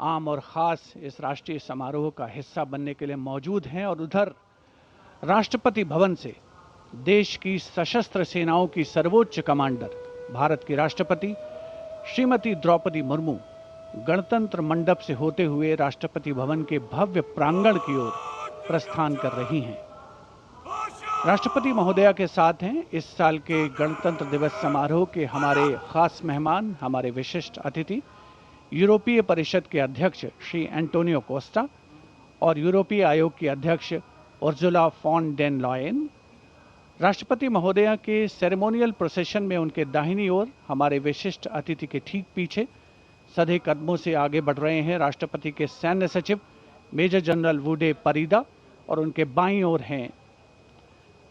आम और ख़ास इस राष्ट्रीय समारोह का हिस्सा बनने के लिए मौजूद हैं और उधर राष्ट्रपति भवन से देश की सशस्त्र सेनाओं की सर्वोच्च कमांडर भारत की राष्ट्रपति श्रीमती द्रौपदी मुर्मू गणतंत्र मंडप से होते हुए राष्ट्रपति भवन के भव्य प्रांगण की ओर प्रस्थान कर रही हैं। राष्ट्रपति महोदया के साथ हैं इस साल के गणतंत्र दिवस समारोह के हमारे खास मेहमान, हमारे विशिष्ट अतिथि, यूरोपीय परिषद के अध्यक्ष श्री एंटोनियो कोस्टा और यूरोपीय आयोग की अध्यक्ष उर्जुला फॉन डेन लॉयन। राष्ट्रपति महोदया के सेरेमोनियल प्रोसेशन में उनके दाहिनी ओर हमारे विशिष्ट अतिथि के ठीक पीछे सधे कदमों से आगे बढ़ रहे हैं राष्ट्रपति के सैन्य सचिव मेजर जनरल वुडे परीदा और उनके बाईं ओर हैं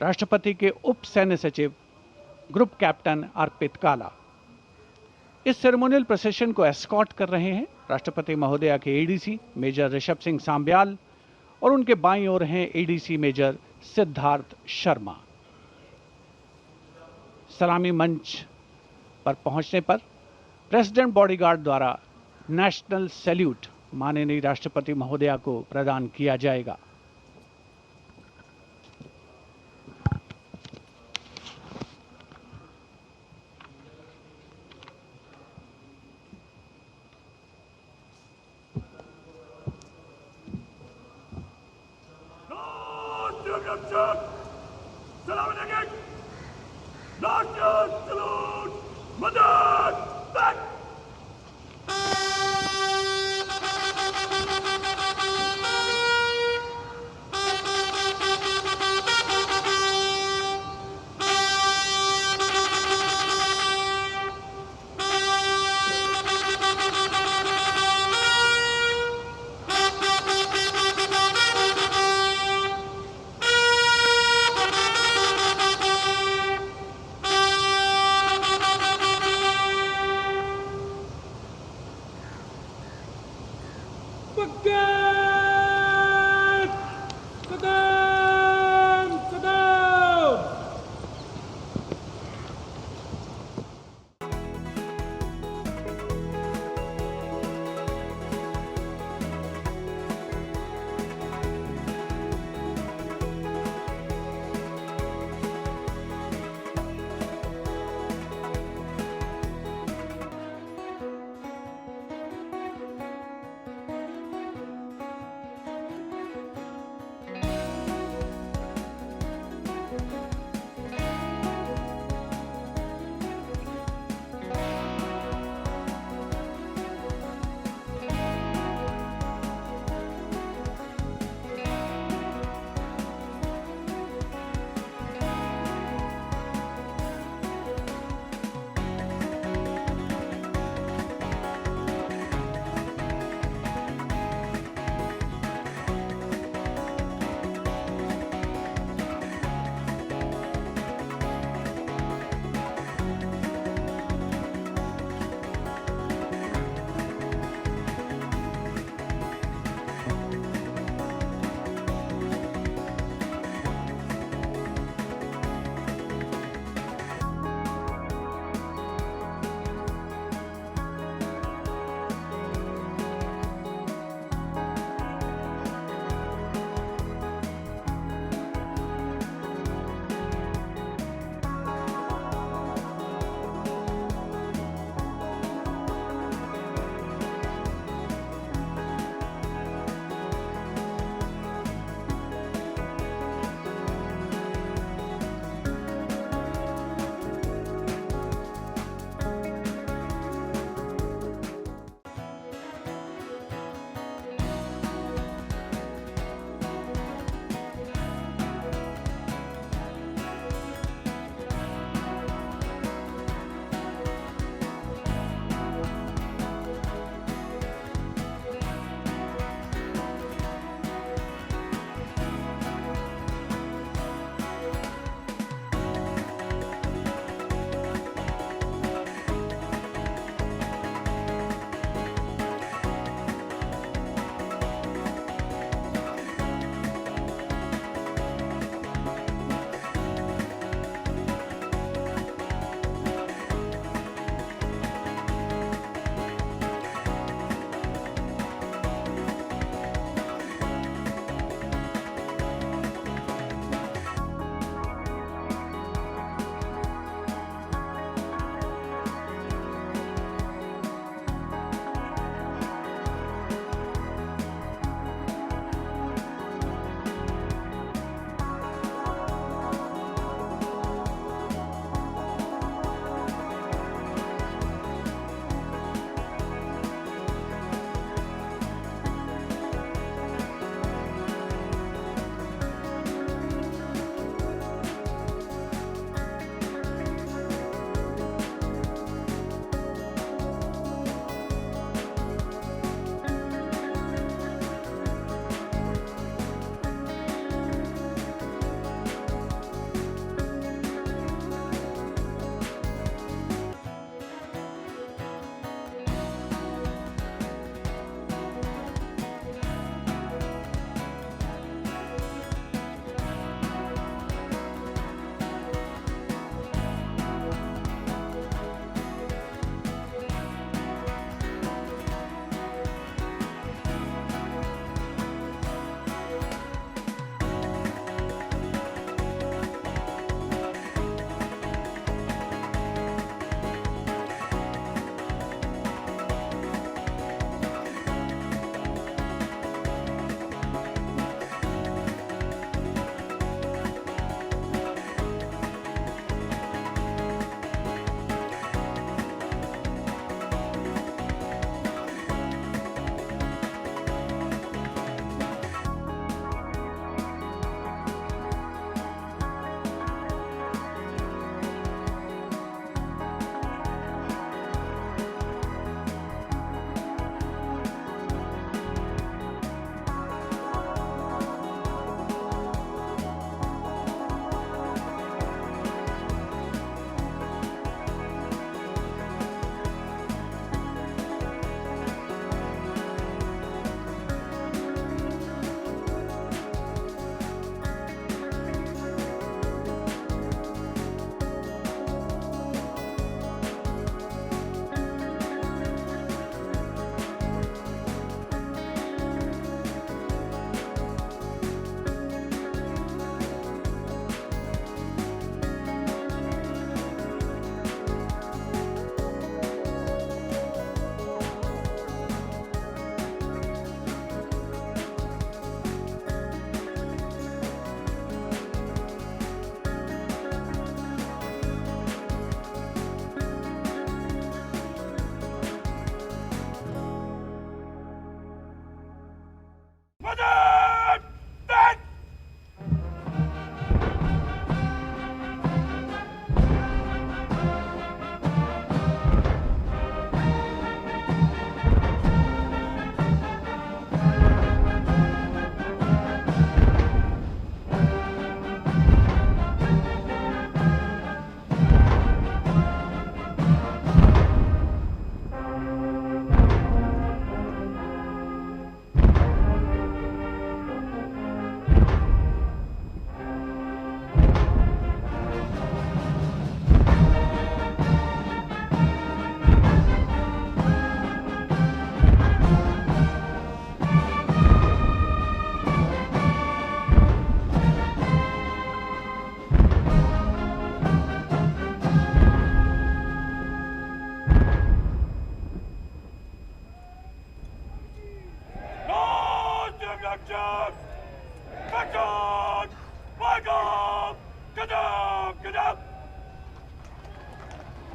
राष्ट्रपति के उप सैन्य सचिव ग्रुप कैप्टन अर्पित काला। इस सेरेमोनियल प्रोसेशन को एस्कॉर्ट कर रहे हैं राष्ट्रपति महोदया के एडीसी मेजर ऋषभ सिंह सांब्याल और उनके बाईं ओर हैं एडीसी मेजर सिद्धार्थ शर्मा। सलामी मंच पर पहुंचने पर प्रेसिडेंट बॉडीगार्ड द्वारा नेशनल सैल्यूट माननीय राष्ट्रपति महोदया को प्रदान किया जाएगा।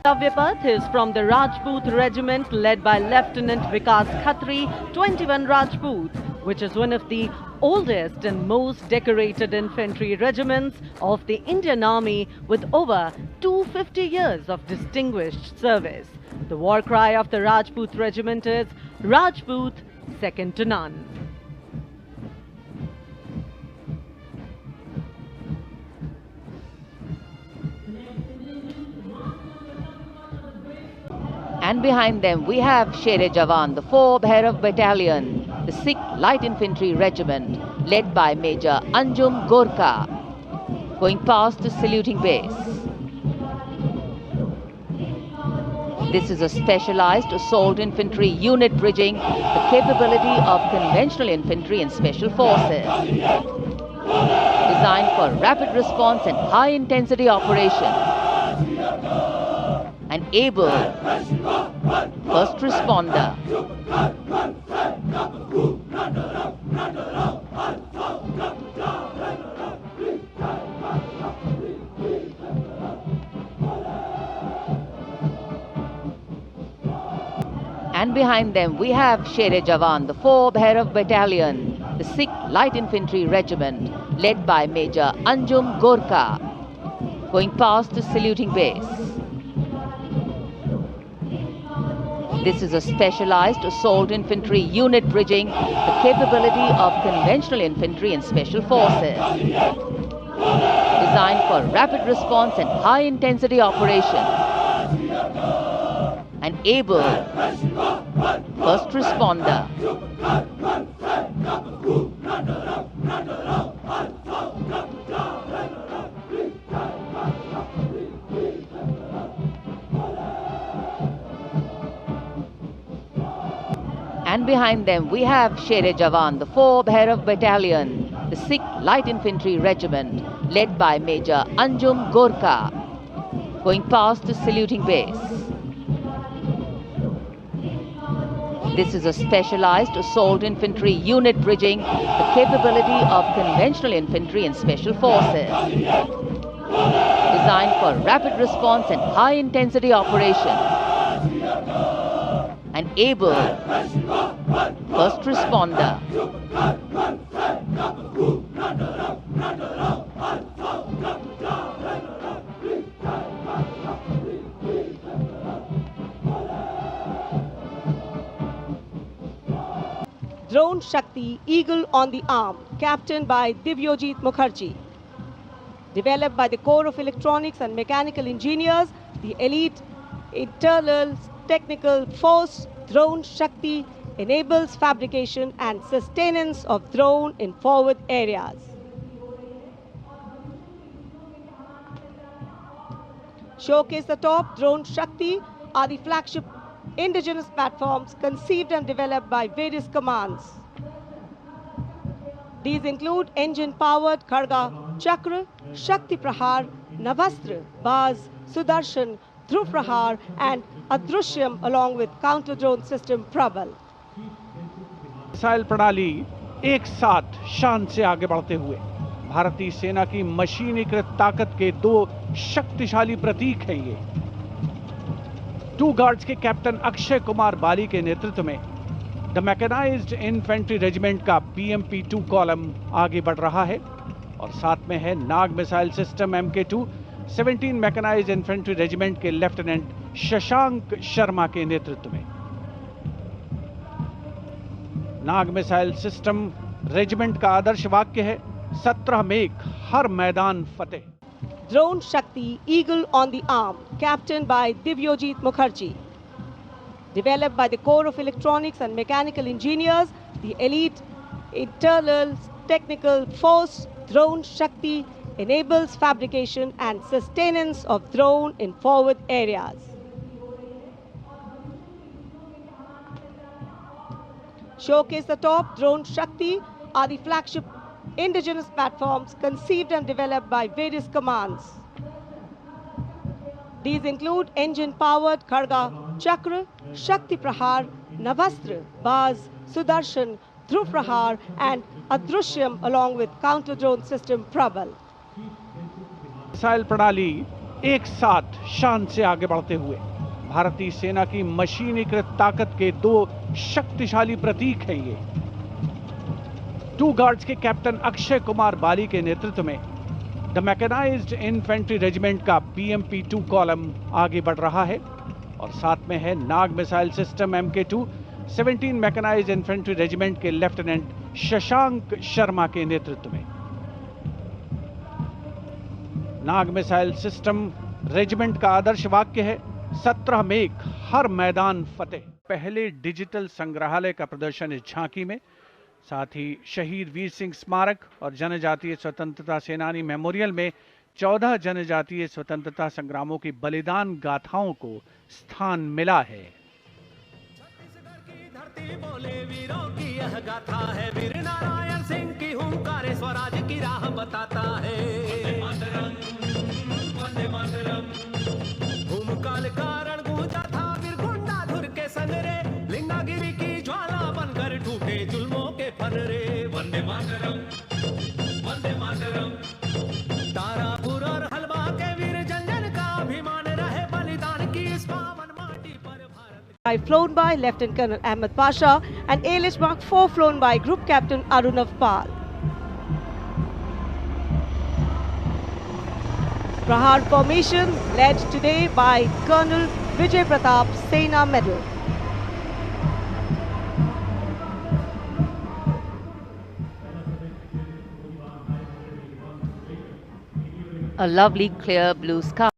Kartavyapath is from the Rajput regiment led by Lieutenant Vikas Khatri, 21 Rajput, which is one of the oldest and most decorated infantry regiments of the Indian Army with over 250 years of distinguished service. The war cry of the Rajput regiment is Rajput, second to none. And behind them we have Sher-e Jawan, the 4th Bhairav Battalion, the 6th Light Infantry Regiment, led by Major Anjum Gorkha, going past the saluting base. This is a specialized assault infantry unit bridging the capability of conventional infantry and special forces. Designed for rapid response and high-intensity operations. An able first responder. And behind them we have Sher-e Jawan, the 4th Bhairav Battalion, the 6th Light Infantry Regiment, led by Major Anjum Gorkha, going past the saluting base. This is a specialized assault infantry unit bridging the capability of conventional infantry and special forces. Designed for rapid response and high-intensity operations. An able first responder. And behind them we have Sher-e Jawan, the 4th Bhairav Battalion, the 6th Light Infantry Regiment, led by Major Anjum Gorkha, going past the saluting base. This is a specialized assault infantry unit bridging the capability of conventional infantry and special forces. Designed for rapid response and high-intensity operations. An able first responder. Drone Shakti Eagle on the Arm, captained by Divyojit Mukherjee. Developed by the Corps of Electronics and Mechanical Engineers, the elite internal technical force Drone Shakti enables fabrication and sustenance of drone in forward areas. Showcase the top, Drone Shakti are the flagship indigenous platforms conceived and developed by various commands. These include engine-powered Kharga Chakra, Shakti Prahar, Navastra, Baz, Sudarshan, Dhruv Prahar and Adrushyam along with counter-drone system Prabal. Missile प्रणाली एक साथ शान से आगे बढ़ते हुए भारतीय सेना की मशीनीकृत ताकत के दो शक्तिशाली प्रतीक हैं ये। टू गार्ड्स के कैप्टन अक्षय कुमार बाली के नेतृत्व में द मैकेनाइज्ड इन्फेंट्री रेजिमेंट का BMP-2 कॉलम आगे बढ़ रहा है और साथ में है Nag missile system MK2 17 mechanised infantry regiment के लेफ्टिनेंट शशांक शर्मा के नेतृत्व में। नाग मिसाइल सिस्टम रेजिमेंट का आदर्श वाक्य है 17 मेघ हर मैदान फतेह। Drone Shakti Eagle on the Arm, captained by Divyojit Mukherjee. Developed by the Corps of Electronics and Mechanical Engineers, the elite internal technical force Drone Shakti enables fabrication and sustenance of drone in forward areas. Showcase the top, Drone Shakti are the flagship indigenous platforms conceived and developed by various commands. These include engine-powered Kharga Chakra, Shakti Prahar, Navastra, Baz, Sudarshan, Dhruv Prahar and Adrushyam along with counter-drone system Prabal. Missile प्रणाली एक साथ शान से आगे बढ़ते हुए। भारतीय सेना की मशीनीकृत ताकत के दो शक्तिशाली प्रतीक हैं ये। टू गार्ड्स के कैप्टन अक्षय कुमार बाली के नेतृत्व में द मैकेनाइज्ड इन्फेंट्री रेजिमेंट का BMP-2 कॉलम आगे बढ़ रहा है और साथ में है Nag missile system MK2 17 mechanised infantry regiment के लेफ्टिनेंट शशांक शर्मा के नेतृत्व में। नाग मिसाइल सिस्टम रेजिमेंट का आदर्श वाक्य है 17 मेघ हर मैदान फतेह। पहले डिजिटल संग्रहालय का प्रदर्शन इस झांकी में, साथ ही शहीद वीर सिंह स्मारक और जनजातीय स्वतंत्रता सेनानी मेमोरियल में 14 जनजातीय स्वतंत्रता संग्रामों की बलिदान गाथाओं को स्थान मिला है। छत्तीसगढ़ की धरती बोले वीरों की यह गाथा है, वीर नारायण सिंह की हुंकार स्वराज की राह बताता है। वंदे मातरम भूमकाल कारण गूंजा था वीर गुंडाधुर के संगरे, लिंगागिरी की ज्वाला बनकर टूटे जुल्मों के फनरे। वंदे मातरम वंदे मातरम। तारापुर और हलवा के वीर जंजन का अभिमान रहे, बलिदान की इस पावन माटी पर Bharat. Flown by Lieutenant Colonel Ahmed Pasha and ALH Mark 4 flown by Group Captain Arunav Pal. Prahar formation led today by Colonel Vijay Pratap Sena Medal. A lovely clear blue sky.